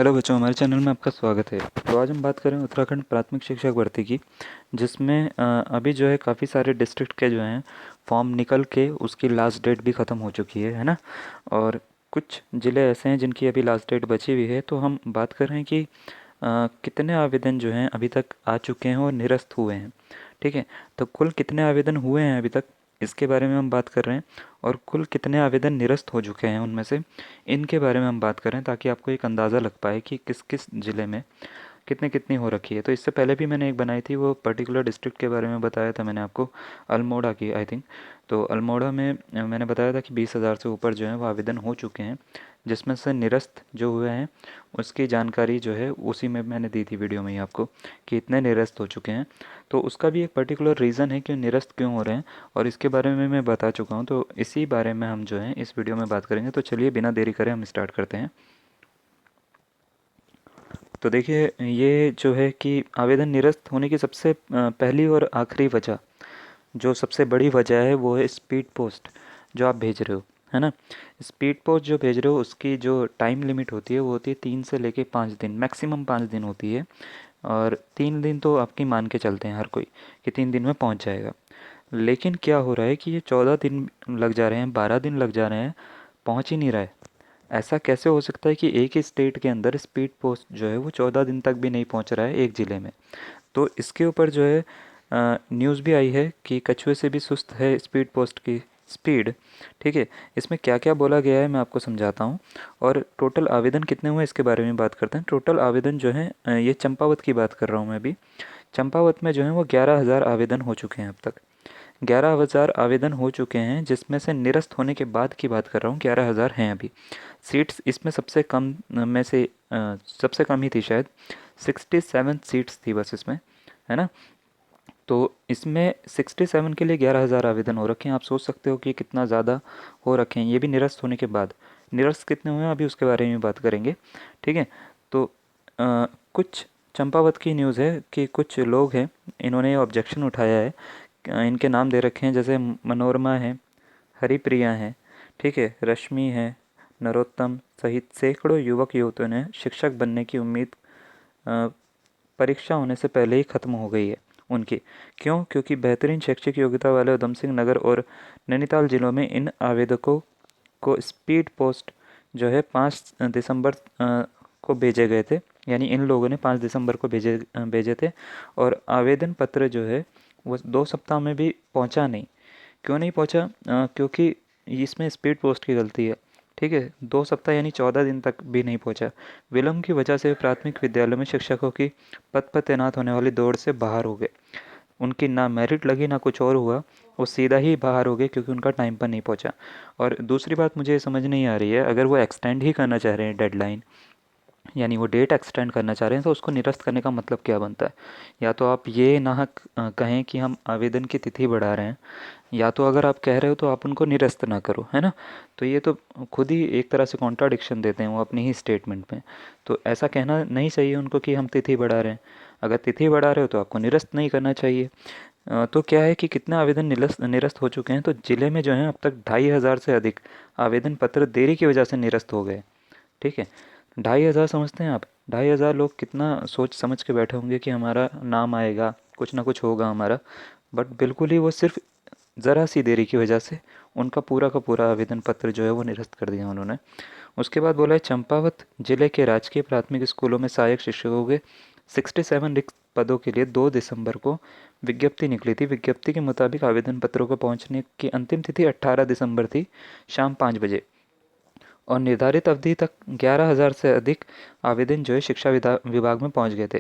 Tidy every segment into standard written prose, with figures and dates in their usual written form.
Hello बच्चों, हमारे channel में आपका स्वागत है। तो आज हम बात करें उत्तराखंड प्राथमिक शिक्षक भर्ती की, जिसमें अभी जो है काफ़ी सारे डिस्ट्रिक्ट के जो हैं फॉर्म निकल के उसकी लास्ट डेट भी ख़त्म हो चुकी है ना। और कुछ ज़िले ऐसे हैं जिनकी अभी लास्ट डेट बची हुई है। तो हम बात कर रहे हैं कि कितने आवेदन जो हैं अभी तक आ चुके हैं और निरस्त हुए हैं। ठीक है, तो कुल कितने आवेदन हुए हैं अभी तक, इसके बारे में हम बात कर रहे हैं। और कुल कितने आवेदन निरस्त हो चुके हैं उनमें से, इनके बारे में हम बात करें, ताकि आपको एक अंदाज़ा लग पाए कि किस किस ज़िले में कितनी कितनी हो रखी है। तो इससे पहले भी मैंने एक बनाई थी, वो पर्टिकुलर डिस्ट्रिक्ट के बारे में बताया था मैंने आपको, अल्मोड़ा की आई थिंक। तो अल्मोड़ा में मैंने बताया था कि 20,000 से ऊपर जो है वो आवेदन हो चुके हैं, जिसमें से निरस्त जो हुए हैं उसकी जानकारी जो है उसी में मैंने दी थी वीडियो में ही आपको, कि इतने निरस्त हो चुके हैं। तो उसका भी एक पर्टिकुलर रीज़न है कि निरस्त क्यों हो रहे हैं, और इसके बारे में मैं बता चुका हूँ। तो इसी बारे में हम जो है इस वीडियो में बात करेंगे। तो चलिए बिना देरी करें हम स्टार्ट करते हैं। तो देखिए, ये जो है कि आवेदन निरस्त होने की सबसे पहली और आखिरी वजह, जो सबसे बड़ी वजह है, वो है स्पीड पोस्ट जो आप भेज रहे हो, है ना। स्पीड पोस्ट जो भेज रहे हो उसकी जो टाइम लिमिट होती है वो होती है 3 से लेके 5 दिन, मैक्सिमम 5 दिन होती है। और 3 दिन तो आपकी मान के चलते हैं हर कोई कि 3 दिन में पहुंच जाएगा। लेकिन क्या हो रहा है कि ये 14 दिन लग जा रहे हैं, 12 दिन लग जा रहे हैं, पहुंच ही नहीं रहा है। ऐसा कैसे हो सकता है कि एक ही स्टेट के अंदर स्पीड पोस्ट जो है वो 14 दिन तक भी नहीं पहुंच रहा है एक ज़िले में। तो इसके ऊपर जो है न्यूज़ भी आई है कि कछुए से भी सुस्त है स्पीड पोस्ट की स्पीड। ठीक है, इसमें क्या क्या बोला गया है मैं आपको समझाता हूँ। और टोटल आवेदन कितने हुए इसके बारे में बात करते हैं। टोटल आवेदन जो है, ये चंपावत की बात कर रहा हूँ मैं अभी। चंपावत में जो है वो 11,000 आवेदन हो चुके हैं अब तक। 11,000 आवेदन हो चुके हैं, जिसमें से निरस्त होने के बाद की बात कर रहा हूँ, 11,000 हैं अभी। सीट्स इसमें सबसे कम में से सबसे कम ही थी शायद, 67 सीट्स थी बस इसमें, है ना। तो इसमें 67 के लिए 11,000 आवेदन हो रखे हैं। आप सोच सकते हो कि कितना ज़्यादा हो रखे हैं, ये भी निरस्त होने के बाद। निरस्त कितने हुए हैं अभी उसके बारे में बात करेंगे। ठीक है, तो कुछ चंपावत की न्यूज़ है कि कुछ लोग हैं, इन्होंने ऑब्जेक्शन उठाया है। इनके नाम दे रखे हैं, जैसे मनोरमा है, हरिप्रिया हैं, ठीक है, रश्मि है, नरोत्तम सहित सैकड़ों युवक युवतियों ने शिक्षक बनने की उम्मीद अ, परीक्षा होने से पहले ही ख़त्म हो गई है उनकी। क्यों? क्योंकि बेहतरीन शैक्षिक योग्यता वाले उधम सिंह नगर और नैनीताल जिलों में इन आवेदकों को स्पीड पोस्ट जो है 5 दिसंबर को भेजे गए थे। यानी इन लोगों ने 5 दिसंबर को भेजे थे, और आवेदन पत्र जो है वो 2 सप्ताह में भी पहुंचा नहीं। क्यों नहीं पहुंचा? क्योंकि इसमें स्पीड पोस्ट की गलती है। ठीक है, 2 सप्ताह यानी 14 दिन तक भी नहीं पहुंचा। विलम्ब की वजह से प्राथमिक विद्यालय में शिक्षकों की पद पर तैनात होने वाली दौड़ से बाहर हो गए। उनकी ना मेरिट लगी ना कुछ और हुआ, वो सीधा ही बाहर हो गए क्योंकि उनका टाइम पर नहीं पहुंचा। और दूसरी बात मुझे ये समझ नहीं आ रही है, अगर वो एक्सटेंड ही करना चाह रहे हैं डेडलाइन, यानी वो डेट एक्सटेंड करना चाह रहे हैं, तो उसको निरस्त करने का मतलब क्या बनता है। या तो आप ये ना कहें कि हम आवेदन की तिथि बढ़ा रहे हैं, या तो अगर आप कह रहे हो तो आप उनको निरस्त ना करो, है ना। तो ये तो खुद ही एक तरह से कॉन्ट्राडिक्शन देते हैं वो अपनी ही स्टेटमेंट में। तो ऐसा कहना नहीं चाहिए उनको कि हम तिथि बढ़ा रहे हैं। अगर तिथि बढ़ा रहे हो तो आपको निरस्त नहीं करना चाहिए। तो क्या है कि कितने आवेदन निरस्त निरस्त हो चुके हैं, तो ज़िले में जो है अब तक 2,500 से अधिक आवेदन पत्र देरी की वजह से निरस्त हो गए। ठीक है, 2,500 समझते हैं आप? 2,500 लोग कितना सोच समझ के बैठे होंगे कि हमारा नाम आएगा, कुछ ना कुछ होगा हमारा। बट बिल्कुल ही वो सिर्फ ज़रा सी देरी की वजह से उनका पूरा का पूरा आवेदन पत्र जो है वो निरस्त कर दिया उन्होंने। उसके बाद बोला है, चंपावत जिले के राजकीय प्राथमिक स्कूलों में सहायक शिक्षकों के 67 रिक्त पदों के लिए 2 दिसंबर को विज्ञप्ति निकली थी। विज्ञप्ति के मुताबिक आवेदन पत्रों को पहुंचने की अंतिम तिथि 18 दिसंबर थी, शाम 5 बजे। और निर्धारित अवधि तक 11,000 से अधिक आवेदन जो है शिक्षा विभाग में पहुंच गए थे।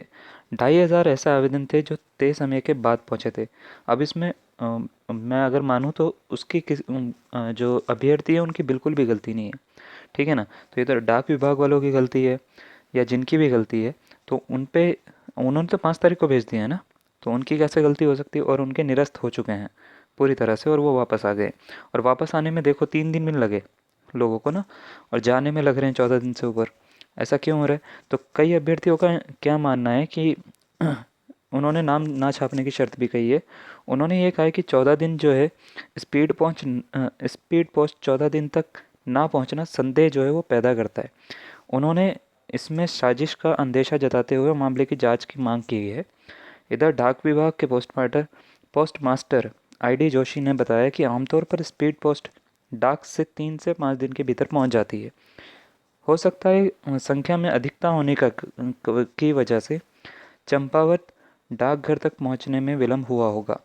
2,500 ऐसे आवेदन थे जो तय समय के बाद पहुंचे थे। अब इसमें मैं अगर मानूँ तो उसकी जो अभ्यर्थी है उनकी बिल्कुल भी गलती नहीं है। ठीक है ना। तो ये तो डाक विभाग वालों की गलती है, या जिनकी भी गलती है, तो उन पे उन्होंने तो 5 तारीख को भेज दिया है ना। तो उनकी कैसे गलती हो सकती है? और उनके निरस्त हो चुके हैं पूरी तरह से, और वो वापस आ गए। और वापस आने में देखो 3 दिन भी नहीं लगे लोगों को ना, और जाने में लग रहे हैं 14 दिन से ऊपर। ऐसा क्यों हो रहा है? तो कई अभ्यर्थियों का क्या मानना है कि उन्होंने नाम ना छापने की शर्त भी कही है। उन्होंने ये कहा है कि 14 दिन जो है स्पीड पोस्ट 14 दिन तक ना पहुंचना संदेह जो है वो पैदा करता है। उन्होंने इसमें साजिश का अंदेशा जताते हुए मामले की जांच की मांग की है। इधर डाक विभाग के पोस्टमास्टर ID जोशी ने बताया कि आमतौर पर स्पीड पोस्ट डाक से 3 से 5 दिन के भीतर पहुंच जाती है। हो सकता है संख्या में अधिकता होने की वजह से चंपावत डाकघर तक पहुंचने में विलम्ब हुआ होगा।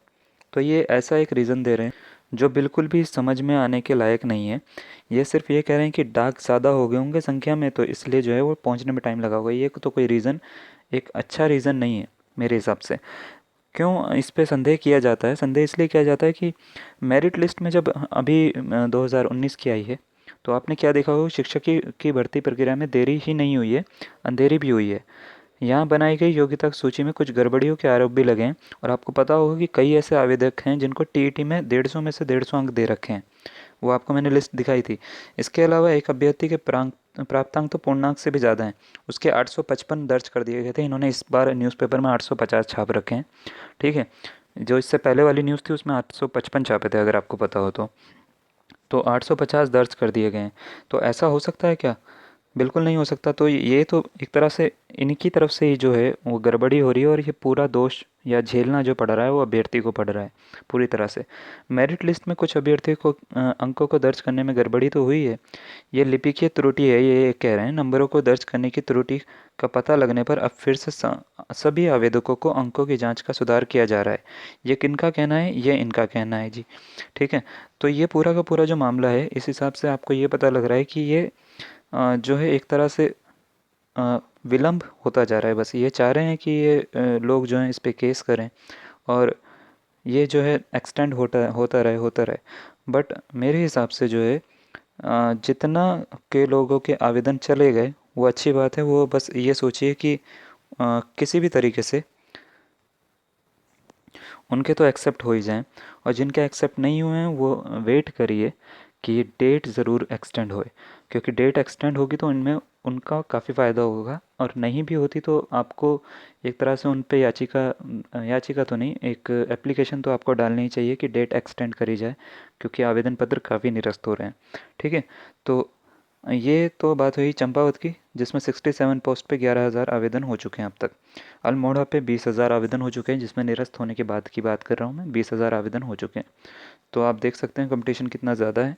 तो ये ऐसा एक रीज़न दे रहे हैं जो बिल्कुल भी समझ में आने के लायक नहीं है। ये सिर्फ ये कह रहे हैं कि डाक ज़्यादा हो गए होंगे संख्या में, तो इसलिए जो है वो पहुंचने में टाइम लगा होगा। ये तो कोई रीज़न, एक अच्छा रीज़न नहीं है मेरे हिसाब से। क्यों इस पे संदेह किया जाता है? संदेह इसलिए किया जाता है कि मेरिट लिस्ट में जब अभी 2019 की आई है, तो आपने क्या देखा होगा, शिक्षक की भर्ती प्रक्रिया में देरी ही नहीं हुई है, अंधेरी भी हुई है। यहाँ बनाई गई योग्यता सूची में कुछ गड़बड़ियों के आरोप भी लगे हैं, और आपको पता होगा कि कई ऐसे आवेदक हैं जिनको TET में 150 में से 150 अंक दे रखे हैं। वो आपको मैंने लिस्ट दिखाई थी। इसके अलावा एक अभ्यर्थी के प्राप्तांक तो पूर्णांक से भी ज़्यादा हैं। उसके 855 दर्ज कर दिए गए थे। इन्होंने इस बार न्यूज़पेपर में 850 छाप रखे हैं। ठीक है, जो इससे पहले वाली न्यूज़ थी उसमें 855 छापे थे, अगर आपको पता हो तो 850 दर्ज कर दिए गए हैं। तो ऐसा हो सकता है क्या? बिल्कुल नहीं हो सकता। तो ये तो एक तरह से इनकी तरफ से ही जो है वो गड़बड़ी हो रही है, और ये पूरा दोष या झेलना जो पड़ रहा है वो अभ्यर्थी को पड़ रहा है पूरी तरह से। मेरिट लिस्ट में कुछ अभ्यर्थियों को अंकों को दर्ज करने में गड़बड़ी तो हुई है। ये लिपिकीय त्रुटि है, ये कह रहे हैं। नंबरों को दर्ज करने की त्रुटि का पता लगने पर अब फिर से सभी आवेदकों को अंकों की जांच का सुधार किया जा रहा है। ये किनका कहना है? ये इनका कहना है जी। ठीक है, तो ये पूरा का पूरा जो मामला है, इस हिसाब से आपको ये पता लग रहा है कि ये जो है एक तरह से विलम्ब होता जा रहा है। बस ये चाह रहे हैं कि ये लोग जो हैं इस पे केस करें, और ये जो है एक्सटेंड होता रहे। बट मेरे हिसाब से जो है जितना के लोगों के आवेदन चले गए वो अच्छी बात है। वो बस ये सोचिए कि किसी भी तरीके से उनके तो एक्सेप्ट हो ही जाएं, और जिनके एक्सेप्ट नहीं हुए हैं वो वेट करिए कि ये डेट ज़रूर एक्सटेंड होए। क्योंकि डेट एक्सटेंड होगी तो इनमें उनका काफ़ी फ़ायदा होगा, और नहीं भी होती तो आपको एक तरह से उन पे याचिका तो नहीं, एक एप्लीकेशन तो आपको डालनी ही चाहिए कि डेट एक्सटेंड करी जाए, क्योंकि आवेदन पत्र काफ़ी निरस्त हो रहे हैं। ठीक है, तो ये तो बात हुई चंपावत की, जिसमें 67 पोस्ट पे 11,000 आवेदन हो चुके हैं अब तक। अल्मोड़ा पे 20,000 आवेदन हो चुके हैं, जिसमें निरस्त होने के बाद की बात कर रहा हूँ मैं। 20,000 आवेदन हो चुके हैं। तो आप देख सकते हैं कंपटीशन कितना ज़्यादा है।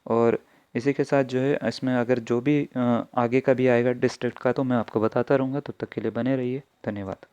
और इसी के साथ जो है इसमें अगर जो भी आगे का भी आएगा डिस्ट्रिक्ट का, तो मैं आपको बताता रहूँगा। तब तक के लिए बने रहिए। धन्यवाद।